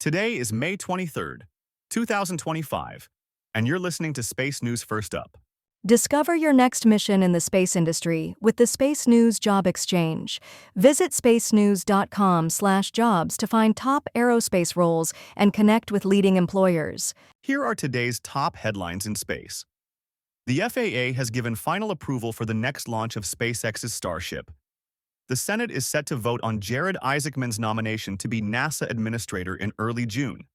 Today is May 23rd, 2025, and you're listening to Space News First Up. Discover your next mission in the space industry with the Space News Job Exchange. Visit spacenews.com/jobs to find top aerospace roles and connect with leading employers. Here are today's top headlines in space. The FAA has given final approval for the next launch of SpaceX's Starship. The Senate is set to vote on Jared Isaacman's nomination to be NASA administrator in early June.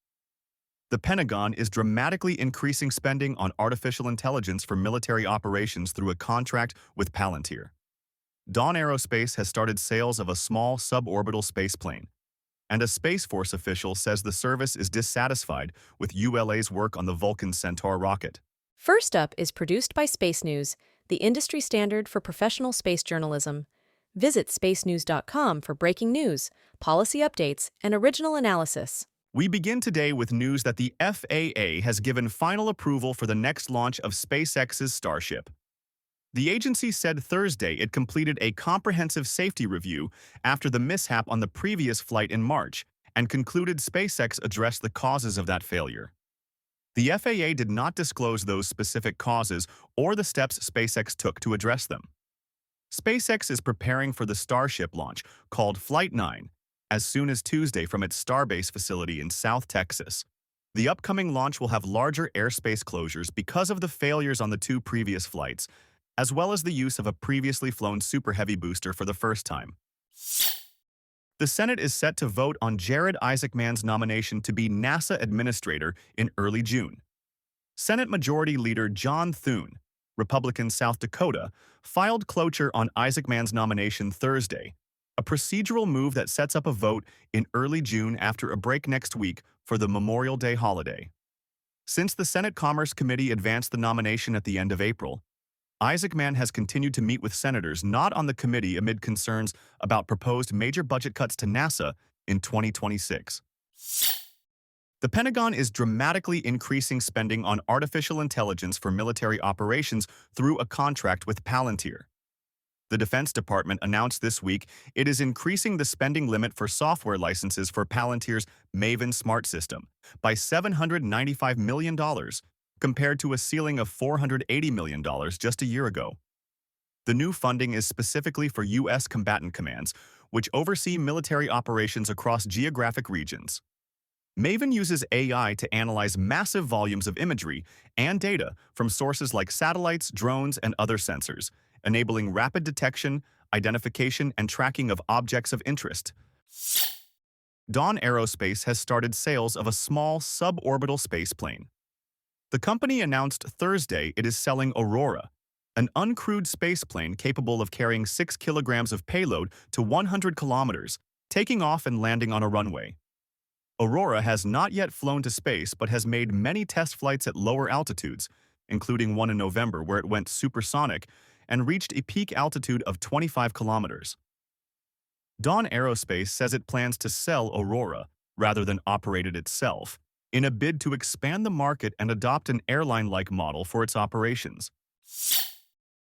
The Pentagon is dramatically increasing spending on artificial intelligence for military operations through a contract with Palantir. Dawn Aerospace has started sales of a small suborbital spaceplane, and a Space Force official says the service is dissatisfied with ULA's work on the Vulcan Centaur rocket. First Up is produced by Space News, the industry standard for professional space journalism. Visit spacenews.com for breaking news, policy updates, and original analysis. We begin today with news that the FAA has given final approval for the next launch of SpaceX's Starship. The agency said Thursday it completed a comprehensive safety review after the mishap on the previous flight in March and concluded SpaceX addressed the causes of that failure. The FAA did not disclose those specific causes or the steps SpaceX took to address them. SpaceX is preparing for the Starship launch, called Flight 9, as soon as Tuesday from its Starbase facility in South Texas. The upcoming launch will have larger airspace closures because of the failures on the two previous flights, as well as the use of a previously flown Super Heavy booster for the first time. The Senate is set to vote on Jared Isaacman's nomination to be NASA administrator in early June. Senate Majority Leader John Thune, Republican South Dakota, filed cloture on Isaacman's nomination Thursday, a procedural move that sets up a vote in early June after a break next week for the Memorial Day holiday. Since the Senate Commerce Committee advanced the nomination at the end of April, Isaacman has continued to meet with senators not on the committee amid concerns about proposed major budget cuts to NASA in 2026. The Pentagon is dramatically increasing spending on artificial intelligence for military operations through a contract with Palantir. The Defense Department announced this week it is increasing the spending limit for software licenses for Palantir's Maven Smart System by $795 million, compared to a ceiling of $480 million just a year ago. The new funding is specifically for U.S. combatant commands, which oversee military operations across geographic regions. Maven uses AI to analyze massive volumes of imagery and data from sources like satellites, drones, and other sensors, enabling rapid detection, identification, and tracking of objects of interest. Dawn Aerospace has started sales of a small suborbital spaceplane. The company announced Thursday it is selling Aurora, an uncrewed spaceplane capable of carrying 6 kilograms of payload to 100 kilometers, taking off and landing on a runway. Aurora has not yet flown to space but has made many test flights at lower altitudes, including one in November where it went supersonic and reached a peak altitude of 25 kilometers. Dawn Aerospace says it plans to sell Aurora, rather than operate it itself, in a bid to expand the market and adopt an airline-like model for its operations.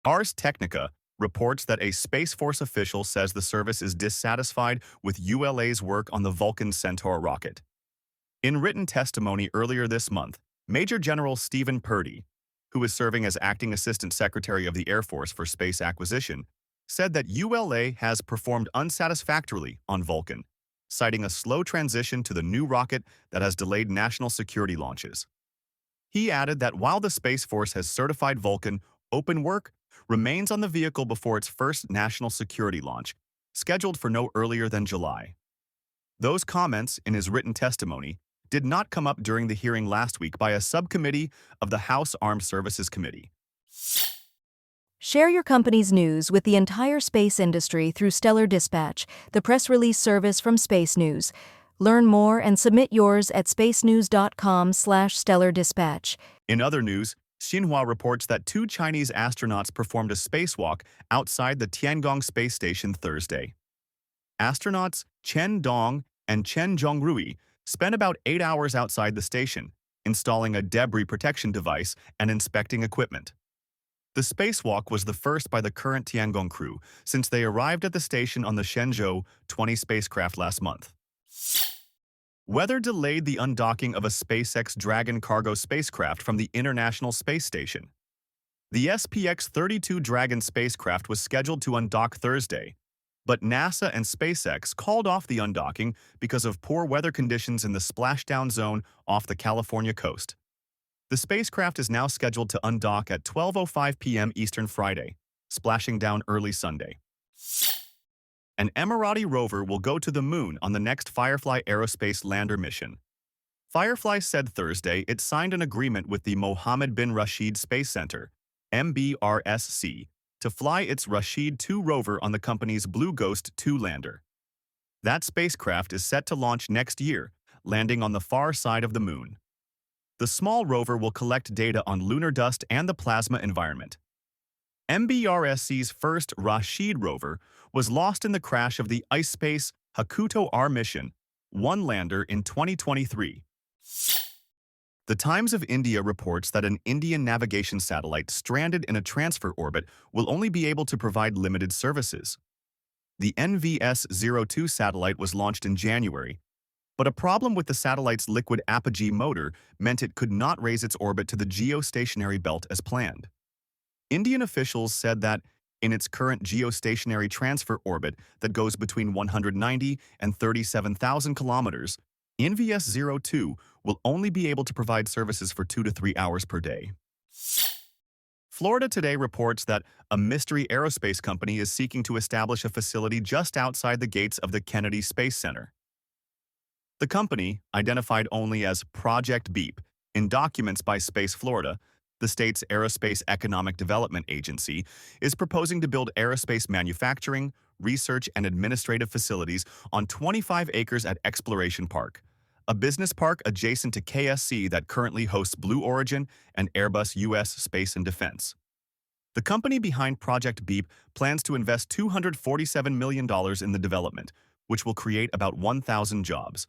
Ars Technica reports that a Space Force official says the service is dissatisfied with ULA's work on the Vulcan Centaur rocket. In written testimony earlier this month, Major General Stephen Purdy, who is serving as Acting Assistant Secretary of the Air Force for Space Acquisition, said that ULA has performed unsatisfactorily on Vulcan, citing a slow transition to the new rocket that has delayed national security launches. He added that while the Space Force has certified Vulcan, open work remains on the vehicle before its first national security launch, scheduled for no earlier than July. Those comments in his written testimony did not come up during the hearing last week by a subcommittee of the House Armed Services Committee. Share your company's news with the entire space industry through Stellar Dispatch, the press release service from Space News. Learn more and submit yours at spacenews.com/stellardispatch. In other news, Xinhua reports that 2 Chinese astronauts performed a spacewalk outside the Tiangong space station Thursday. Astronauts Chen Dong and Chen Zhongrui spent about 8 hours outside the station, installing a debris protection device and inspecting equipment. The spacewalk was the first by the current Tiangong crew since they arrived at the station on the Shenzhou 20 spacecraft last month. Weather delayed the undocking of a SpaceX Dragon cargo spacecraft from the International Space Station. The SPX-32 Dragon spacecraft was scheduled to undock Thursday, but NASA and SpaceX called off the undocking because of poor weather conditions in the splashdown zone off the California coast. The spacecraft is now scheduled to undock at 12:05 p.m. Eastern Friday, splashing down early Sunday. An Emirati rover will go to the moon on the next Firefly Aerospace lander mission. Firefly said Thursday it signed an agreement with the Mohammed bin Rashid Space Center, MBRSC, to fly its Rashid 2 rover on the company's Blue Ghost 2 lander. That spacecraft is set to launch next year, landing on the far side of the moon. The small rover will collect data on lunar dust and the plasma environment. MBRSC's first Rashid rover was lost in the crash of the IceSpace Hakuto R mission, one lander in 2023. The Times of India reports that an Indian navigation satellite stranded in a transfer orbit will only be able to provide limited services. The NVS-02 satellite was launched in January, but a problem with the satellite's liquid apogee motor meant it could not raise its orbit to the geostationary belt as planned. Indian officials said that, in its current geostationary transfer orbit that goes between 190 and 37,000 kilometers, NVS-02 will only be able to provide services for 2 to 3 hours per day. Florida Today reports that a mystery aerospace company is seeking to establish a facility just outside the gates of the Kennedy Space Center. The company, identified only as Project Beep in documents by Space Florida, the state's Aerospace Economic Development Agency, is proposing to build aerospace manufacturing, research, and administrative facilities on 25 acres at Exploration Park, a business park adjacent to KSC that currently hosts Blue Origin and Airbus U.S. Space and Defense. The company behind Project Beep plans to invest $247 million in the development, which will create about 1,000 jobs.